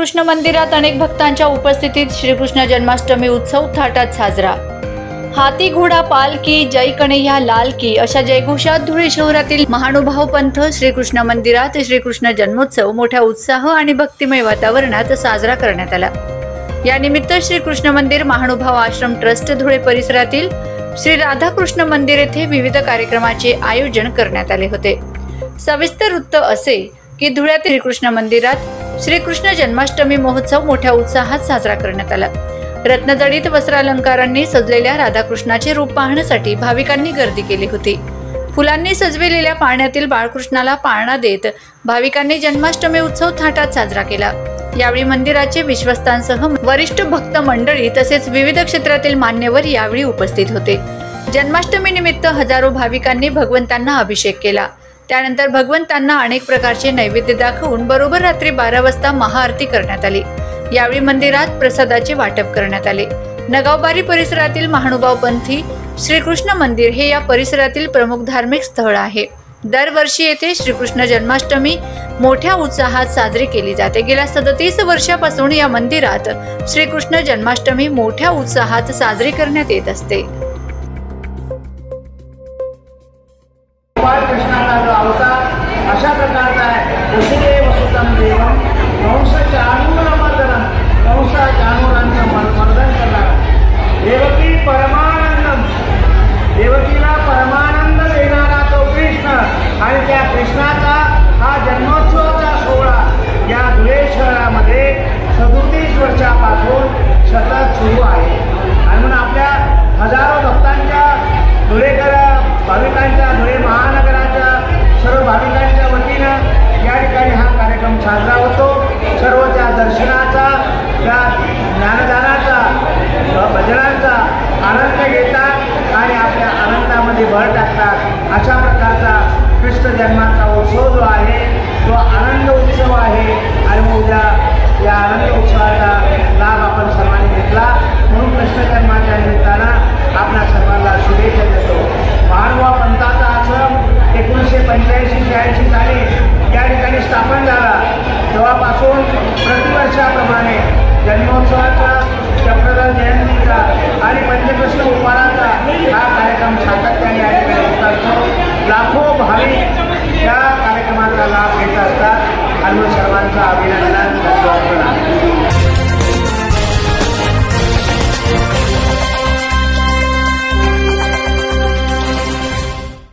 राधाकृष्ण मंदिरात अनेक भक्तांच्या उपस्थितीत श्रीकृष्ण जन्माष्टमी उत्सव थाटात साजरा। हाती घोडा पालकी, जय कन्हैया लाल की अशा जयघोषात धुळे शहरातील महानुभाव पंथ श्रीकृष्ण मंदिरात श्रीकृष्ण जन्मोत्सव मोठ्या उत्साह आणि भक्तिमय वातावरणात साजरा करण्यात आला। या निमित्त श्रीकृष्ण मंदिर महानुभाव आश्रम ट्रस्ट धुळे परिसरातील श्री राधाकृष्ण मंदिर येथे विविध कार्यक्रमाचे आयोजन करण्यात आले होते। सविस्तर वृत्त असे की धुळ्यातील श्रीकृष्ण मंदिरात श्रीकृष्ण जन्माष्टमी महोत्सव मोठ्या उत्साहात साजरा करण्यात आला। रत्नजडित वस्त्रालंकारांनी सजलेल्या राधाकृष्णाचे रूप पाहण्यासाठी भाविकांनी गर्दी केली होती। फुलांनी सजविलेल्या पाळण्यातील बाळकृष्णाला पाळणा देत भाविकांनी जन्माष्टमी उत्सव थाटात साजरा केला। यावेळी मंदिराचे विश्वस्तांसह वरिष्ठ भक्त मंडळी तसेच विविध क्षेत्रातील मान्यवर यावेळी उपस्थित होते। जन्माष्टमी निमित्त हजारो भाविकांनी भगवंतांना अभिषेक केला। त्यानंतर भगवंतांना अनेक प्रकारचे नैवेद्य दाखवून बरोबर रात्री 12 वाजता महाआरती करण्यात आली। यावेळी मंदिरात प्रसादाचे वाटप करण्यात आले। नगावबारी परिसरातील महानुभाव पंथी श्रीकृष्ण मंदिर हे या परिसरातील प्रमुख धार्मिक स्थळ आहे। दरवर्षी येथे श्रीकृष्ण जन्माष्टमी मोठ्या उत्साहात साजरी केली जाते। गेल्या 37 वर्षापासून या मंदिरात श्रीकृष्ण जन्माष्टमी मोठ्या उत्साहात साजरी करण्यात येत असते। अशा प्रकारचा आहे वसुदेव सुतं देवं कंस चाणूरमर्दनं कंस चाणूरांचं मर्दन करणारा देवकी परमानंदम देवकीला परमानंद देणारा तो कृष्ण आणि त्या कृष्णाचा हा जन्मोत्सवाचा सोहळा या धुळे शहरामध्ये 37 वर्षापासून सतत सुरू आहे। आणि म्हणून आपल्या हजारो भक्तांच्या धुळेकर भाविकांच्या धुळे महानगराच्या सर्व भाविकांच्या वतीनं या ठिकाणी हा कार्यक्रम साजरा होतो। सर्व त्या दर्शनाचा त्या ज्ञानदानाचा भजनांचा आनंद घेतात आणि आपल्या आनंदामध्ये भर टाकतात। अशा प्रकारचा कृष्ण जन्माचा उत्सव जो आहे तो आनंद उत्सव आहे आणि उद्या या आनंद उत्सवाचा लाभ आपण सर्वांनी घेतला म्हणून कृष्ण जन्माच्या निमित्तानं आपल्या सर्वांना शुभेच्छा देतो। महानुभाव पंथाचा आश्रम 1985-86 साली या ठिकाणी स्थापन झाला। तेव्हापासून प्रतिवर्षाप्रमाणे जन्मोत्सवाचा, चक्रधर जयंतीचा आणि पंचकृष्ण उपारा